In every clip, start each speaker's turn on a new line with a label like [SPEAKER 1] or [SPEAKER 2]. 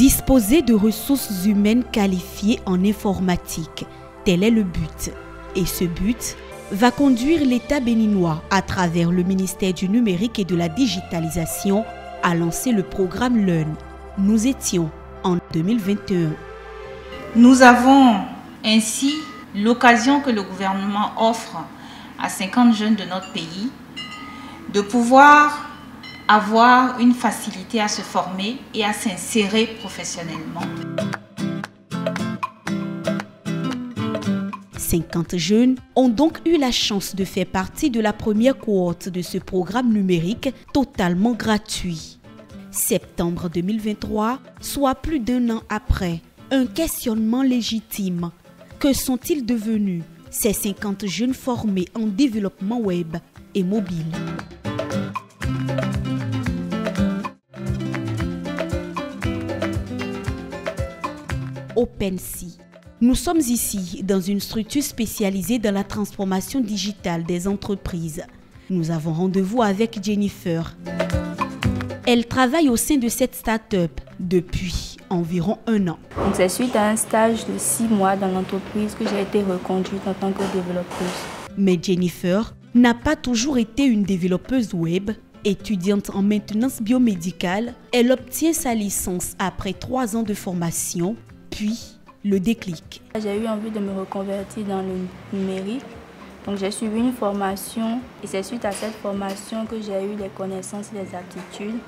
[SPEAKER 1] Disposer de ressources humaines qualifiées en informatique, tel est le but. Et ce but va conduire l'État béninois, à travers le ministère du Numérique et de la Digitalisation, à lancer le programme Learn. Nous étions en 2021.
[SPEAKER 2] Nous avons ainsi l'occasion que le gouvernement offre à 50 jeunes de notre pays de pouvoir avoir une facilité à se former et à s'insérer professionnellement.
[SPEAKER 1] 50 jeunes ont donc eu la chance de faire partie de la première cohorte de ce programme numérique totalement gratuit. Septembre 2023, soit plus d'un an après, un questionnement légitime. Que sont-ils devenus, ces 50 jeunes formés en développement web et mobile? OpenSea. Nous sommes ici dans une structure spécialisée dans la transformation digitale des entreprises. Nous avons rendez-vous avec Jennifer. Elle travaille au sein de cette start-up depuis environ un an.
[SPEAKER 3] C'est suite à un stage de 6 mois dans l'entreprise que j'ai été reconduite en tant que développeuse.
[SPEAKER 1] Mais Jennifer n'a pas toujours été une développeuse web. Étudiante en maintenance biomédicale, elle obtient sa licence après 3 ans de formation, puis le déclic.
[SPEAKER 3] J'ai eu envie de me reconvertir dans le numérique. Donc j'ai suivi une formation et c'est suite à cette formation que j'ai eu les connaissances et les aptitudes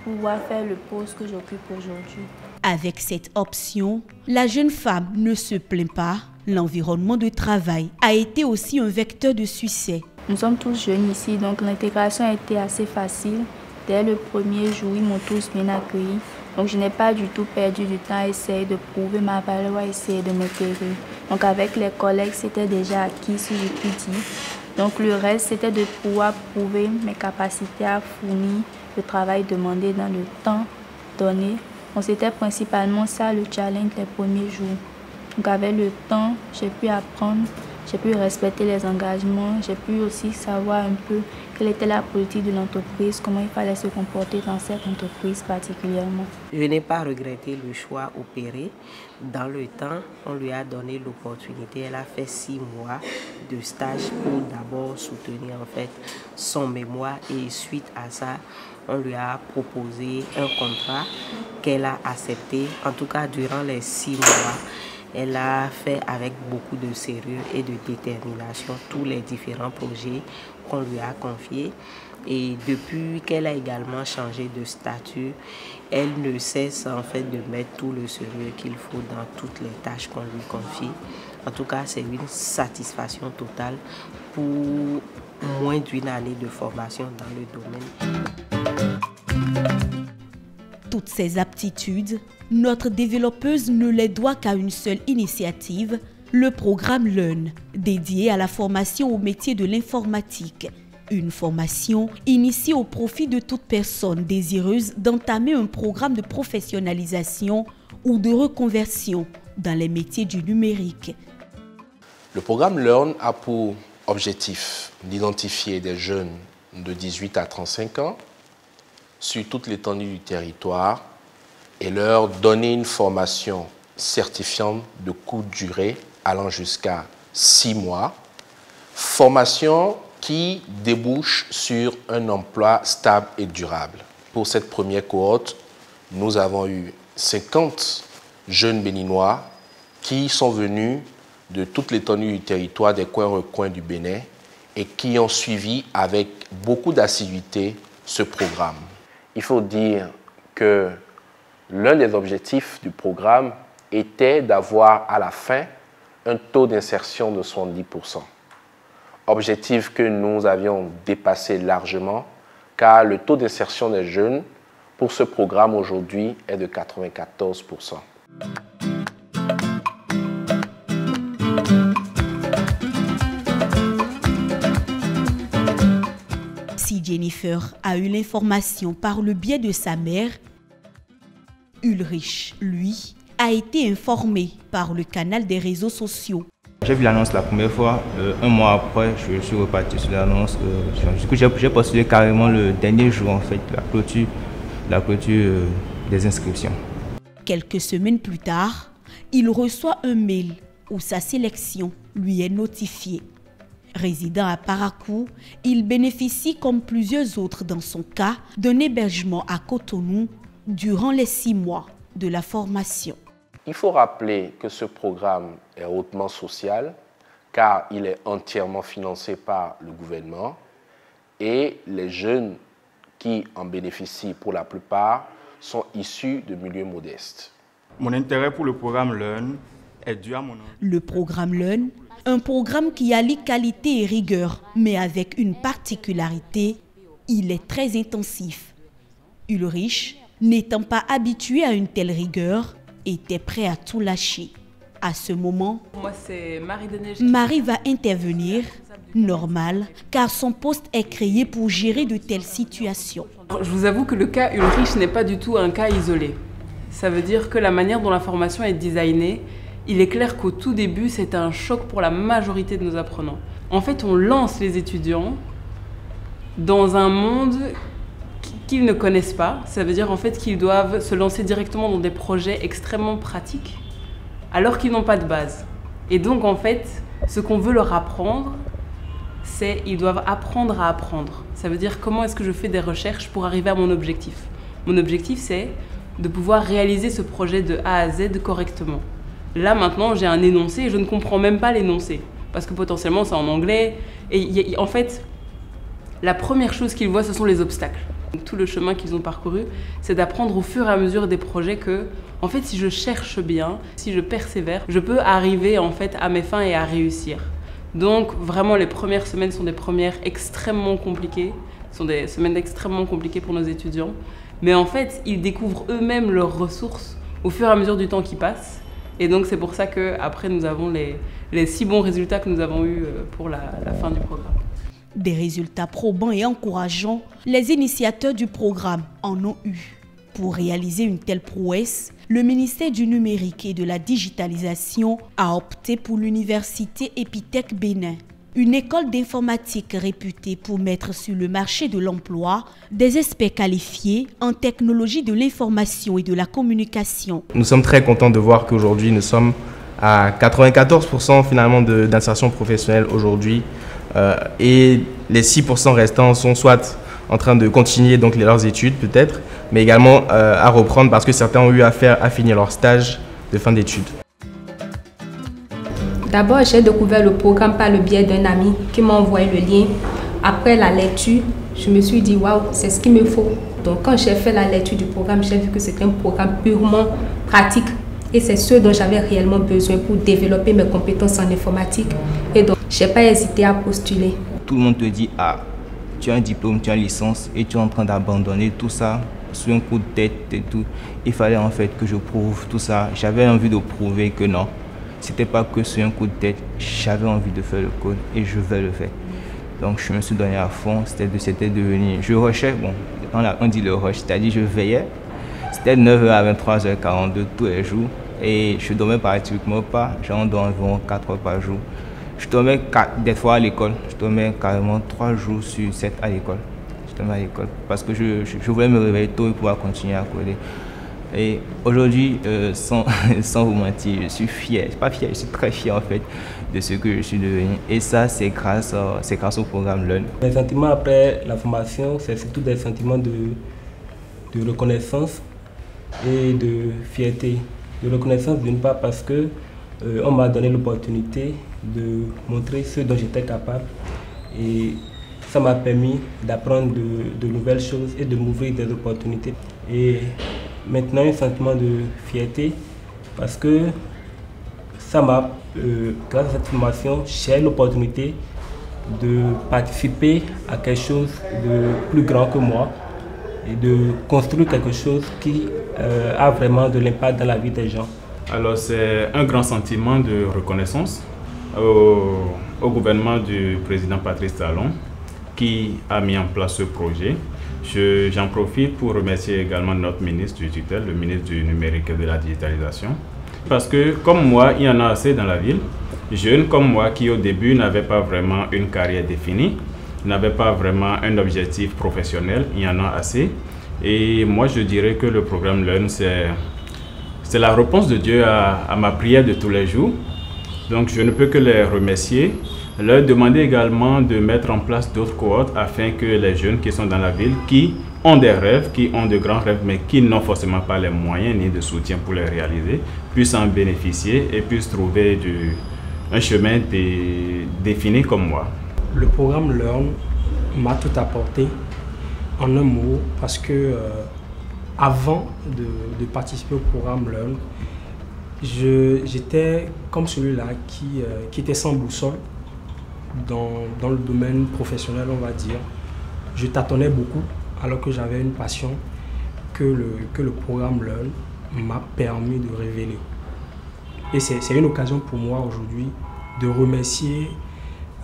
[SPEAKER 3] pour pouvoir faire le poste que j'occupe aujourd'hui.
[SPEAKER 1] Avec cette option, la jeune femme ne se plaint pas. L'environnement de travail a été aussi un vecteur de succès.
[SPEAKER 3] Nous sommes tous jeunes ici, donc l'intégration a été assez facile. Dès le premier jour, ils m'ont tous bien accueilli. Donc je n'ai pas du tout perdu du temps à essayer de prouver ma valeur, à essayer de m'intégrer. Donc avec les collègues, c'était déjà acquis, si je puis dire. Donc le reste, c'était de pouvoir prouver mes capacités à fournir le travail demandé dans le temps donné. Donc c'était principalement ça le challenge les premiers jours. Donc avec le temps, j'ai pu apprendre, j'ai pu respecter les engagements, j'ai pu aussi savoir un peu quelle était la politique de l'entreprise, comment il fallait se comporter dans cette entreprise particulièrement.
[SPEAKER 4] Je n'ai pas regretté le choix opéré. Dans le temps, on lui a donné l'opportunité. Elle a fait 6 mois de stage pour d'abord soutenir en fait son mémoire et suite à ça, on lui a proposé un contrat qu'elle a accepté. En tout cas, durant les 6 mois, elle a fait avec beaucoup de sérieux et de détermination tous les différents projets qu'on lui a confiés. Et depuis qu'elle a également changé de statut, elle ne cesse en fait de mettre tout le sérieux qu'il faut dans toutes les tâches qu'on lui confie. En tout cas, c'est une satisfaction totale pour moins d'une année de formation dans le domaine.
[SPEAKER 1] Toutes ces aptitudes, notre développeuse ne les doit qu'à une seule initiative, le programme Learn, dédié à la formation au métier de l'informatique. Une formation initiée au profit de toute personne désireuse d'entamer un programme de professionnalisation ou de reconversion dans les métiers du numérique.
[SPEAKER 5] Le programme Learn a pour objectif d'identifier des jeunes de 18 à 35 ans sur toute l'étendue du territoire et leur donner une formation certifiante de courte durée allant jusqu'à 6 mois. Formation qui débouche sur un emploi stable et durable. Pour cette première cohorte, nous avons eu 50 jeunes béninois qui sont venus de toute l'étendue du territoire, des coins-recoins du Bénin et qui ont suivi avec beaucoup d'assiduité ce programme. Il faut dire que l'un des objectifs du programme était d'avoir à la fin un taux d'insertion de 70%. Objectif que nous avions dépassé largement car le taux d'insertion des jeunes pour ce programme aujourd'hui est de 94%.
[SPEAKER 1] Si Jennifer a eu l'information par le biais de sa mère, Ulrich, lui, a été informé par le canal des réseaux sociaux.
[SPEAKER 6] J'ai vu l'annonce la première fois, un mois après, je suis reparti sur l'annonce. Du coup, j'ai postulé carrément le dernier jour en fait, la clôture des inscriptions.
[SPEAKER 1] Quelques semaines plus tard, il reçoit un mail où sa sélection lui est notifiée. Résidant à Parakou, il bénéficie, comme plusieurs autres dans son cas, d'un hébergement à Cotonou durant les 6 mois de la formation.
[SPEAKER 5] Il faut rappeler que ce programme est hautement social car il est entièrement financé par le gouvernement et les jeunes qui en bénéficient pour la plupart sont issus de milieux modestes.
[SPEAKER 6] Mon intérêt pour le programme Learn est dû à mon...
[SPEAKER 1] Le programme Learn, un programme qui allie qualité et rigueur, mais avec une particularité, il est très intensif. Ulrich, n'étant pas habitué à une telle rigueur, était prêt à tout lâcher. À ce moment,
[SPEAKER 7] moi, c'est
[SPEAKER 1] Marie va intervenir, normal, car son poste est créé pour gérer de telles situations.
[SPEAKER 7] Je vous avoue que le cas Ulrich n'est pas du tout un cas isolé. Ça veut dire que la manière dont la formation est designée, il est clair qu'au tout début, c'est un choc pour la majorité de nos apprenants. En fait, on lance les étudiants dans un monde qu'ils ne connaissent pas. Ça veut dire en fait qu'ils doivent se lancer directement dans des projets extrêmement pratiques alors qu'ils n'ont pas de base. Et donc en fait, ce qu'on veut leur apprendre, c'est qu'ils doivent apprendre à apprendre. Ça veut dire comment est-ce que je fais des recherches pour arriver à mon objectif. Mon objectif, c'est de pouvoir réaliser ce projet de A à Z correctement. Là maintenant, j'ai un énoncé et je ne comprends même pas l'énoncé parce que potentiellement c'est en anglais. Et en fait, la première chose qu'ils voient, ce sont les obstacles. Tout le chemin qu'ils ont parcouru, c'est d'apprendre au fur et à mesure des projets que, en fait, si je cherche bien, si je persévère, je peux arriver en fait à mes fins et à réussir. Donc vraiment, les premières semaines sont des premières extrêmement compliquées, sont des semaines extrêmement compliquées pour nos étudiants. Mais en fait, ils découvrent eux-mêmes leurs ressources au fur et à mesure du temps qui passe. Et donc c'est pour ça qu'après, nous avons les 6 bons résultats que nous avons eus pour la fin du programme.
[SPEAKER 1] Des résultats probants et encourageants, les initiateurs du programme en ont eu. Pour réaliser une telle prouesse, le ministère du Numérique et de la Digitalisation a opté pour l'université Epitech Bénin, une école d'informatique réputée pour mettre sur le marché de l'emploi des experts qualifiés en technologie de l'information et de la communication.
[SPEAKER 6] Nous sommes très contents de voir qu'aujourd'hui nous sommes à 94% finalement d'insertion professionnelle aujourd'hui. Et les 6% restants sont soit en train de continuer donc leurs études peut-être, mais également à reprendre parce que certains ont eu affaire à finir leur stage de fin d'études.
[SPEAKER 8] D'abord, j'ai découvert le programme par le biais d'un ami qui m'a envoyé le lien. Après la lecture, je me suis dit waouh, c'est ce qu'il me faut. Donc quand j'ai fait la lecture du programme, j'ai vu que c'était un programme purement pratique. Et c'est ce dont j'avais réellement besoin pour développer mes compétences en informatique. Et donc, je n'ai pas hésité à postuler.
[SPEAKER 6] Tout le monde te dit, ah, tu as un diplôme, tu as une licence et tu es en train d'abandonner tout ça sur un coup de tête et tout. Il fallait en fait que je prouve tout ça. J'avais envie de prouver que non, c'était pas que sur un coup de tête. J'avais envie de faire le code et je vais le faire. Donc, je me suis donné à fond. C'était devenu, je rushais, bon, on dit le rush, c'est-à-dire je veillais. C'était 9h à 23h42 tous les jours et je dormais pratiquement pas, j'en dors environ 4 heures par jour. Je dormais des fois à l'école, je dormais carrément 3 jours sur 7 à l'école. Je dormais à l'école parce que je voulais me réveiller tôt et pouvoir continuer à coder. Et aujourd'hui, sans vous mentir, je suis fier, pas fier, je suis très fier en fait de ce que je suis devenu. Et ça, c'est grâce au programme Learn.
[SPEAKER 9] Mes sentiments après la formation, c'est surtout des sentiments de reconnaissance et de fierté. De reconnaissance d'une part parce que on m'a donné l'opportunité de montrer ce dont j'étais capable et ça m'a permis d'apprendre de nouvelles choses et de m'ouvrir des opportunités. Et maintenant un sentiment de fierté parce que ça m'a, grâce à cette formation, j'ai l'opportunité de participer à quelque chose de plus grand que moi et de construire quelque chose qui a vraiment de l'impact dans la vie des gens.
[SPEAKER 10] Alors c'est un grand sentiment de reconnaissance au gouvernement du président Patrice Talon qui a mis en place ce projet. J'en profite pour remercier également notre ministre du tutelle, le ministre du Numérique et de la Digitalisation. Parce que comme moi, il y en a assez dans la ville, jeunes comme moi qui au début n'avaient pas vraiment une carrière définie, n'avaient pas vraiment un objectif professionnel, il y en a assez. Et moi je dirais que le programme Learn, C'est la réponse de Dieu à ma prière de tous les jours. Donc je ne peux que les remercier. Leur demander également de mettre en place d'autres cohortes afin que les jeunes qui sont dans la ville, qui ont des rêves, qui ont de grands rêves, mais qui n'ont forcément pas les moyens ni de soutien pour les réaliser, puissent en bénéficier et puissent trouver un chemin défini comme moi.
[SPEAKER 11] Le programme Learn m'a tout apporté en un mot parce que avant de participer au programme Learn, j'étais comme celui-là qui était sans boussole dans le domaine professionnel, on va dire. Je tâtonnais beaucoup alors que j'avais une passion que le programme Learn m'a permis de révéler. Et c'est une occasion pour moi aujourd'hui de remercier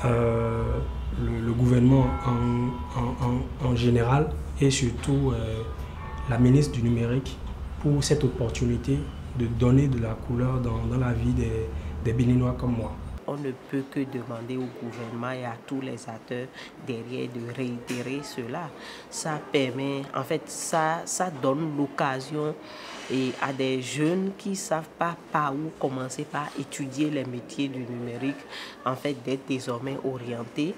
[SPEAKER 11] le gouvernement en général et surtout la ministre du numérique pour cette opportunité de donner de la couleur dans la vie des Béninois comme moi.
[SPEAKER 4] On ne peut que demander au gouvernement et à tous les acteurs derrière de réitérer cela. Ça permet, en fait, ça donne l'occasion à des jeunes qui ne savent pas par où commencer, par étudier les métiers du numérique, en fait, d'être désormais orientés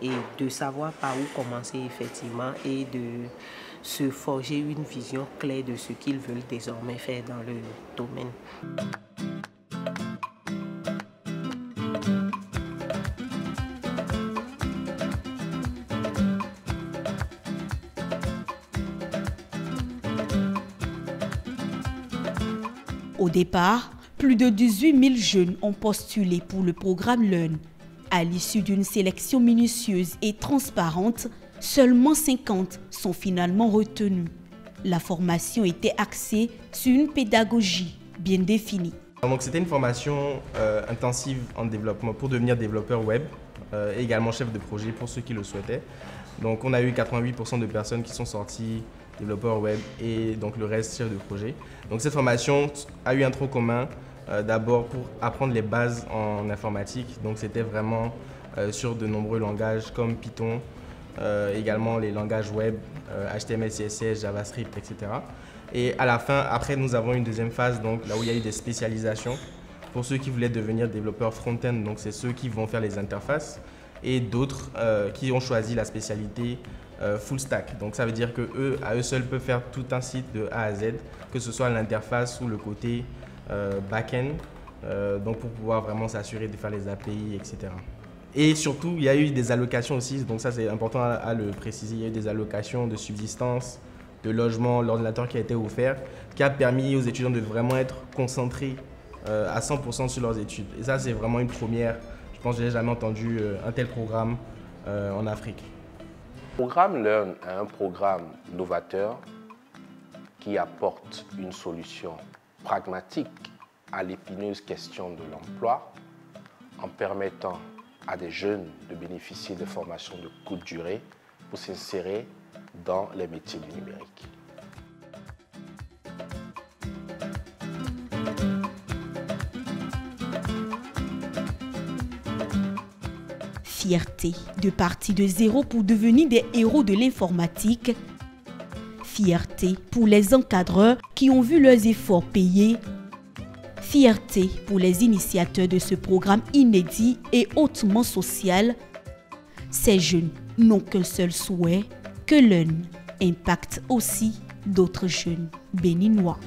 [SPEAKER 4] et de savoir par où commencer effectivement et de se forger une vision claire de ce qu'ils veulent désormais faire dans le domaine.
[SPEAKER 1] Au départ, plus de 18 000 jeunes ont postulé pour le programme Learn. À l'issue d'une sélection minutieuse et transparente, seulement 50 sont finalement retenus. La formation était axée sur une pédagogie bien définie.
[SPEAKER 6] Donc c'était une formation intensive en développement pour devenir développeur web, et également chef de projet pour ceux qui le souhaitaient. Donc on a eu 88% de personnes qui sont sorties développeur web et donc le reste chef de projet. Donc cette formation a eu un tronc commun d'abord pour apprendre les bases en informatique. Donc c'était vraiment sur de nombreux langages comme Python, également les langages web, HTML, CSS, JavaScript, etc. Et à la fin, après nous avons une deuxième phase, donc là où il y a eu des spécialisations pour ceux qui voulaient devenir développeurs front-end, donc c'est ceux qui vont faire les interfaces, et d'autres qui ont choisi la spécialité full stack. Donc ça veut dire que à eux seuls peuvent faire tout un site de A à Z, que ce soit l'interface ou le côté back-end, donc pour pouvoir vraiment s'assurer de faire les API, etc. Et surtout, il y a eu des allocations aussi, donc ça c'est important à le préciser, il y a eu des allocations de subsistance, de logement, l'ordinateur qui a été offert, qui a permis aux étudiants de vraiment être concentrés à 100% sur leurs études. Et ça c'est vraiment une première, je pense que je n'ai jamais entendu un tel programme en Afrique.
[SPEAKER 5] Le programme Learn est un programme novateur qui apporte une solution pragmatique à l'épineuse question de l'emploi en permettant à des jeunes de bénéficier de formations de courte durée pour s'insérer dans les métiers du numérique.
[SPEAKER 1] Fierté de partir de zéro pour devenir des héros de l'informatique. Fierté pour les encadreurs qui ont vu leurs efforts payés. Fierté pour les initiateurs de ce programme inédit et hautement social. Ces jeunes n'ont qu'un seul souhait, que Learn impacte aussi d'autres jeunes béninois.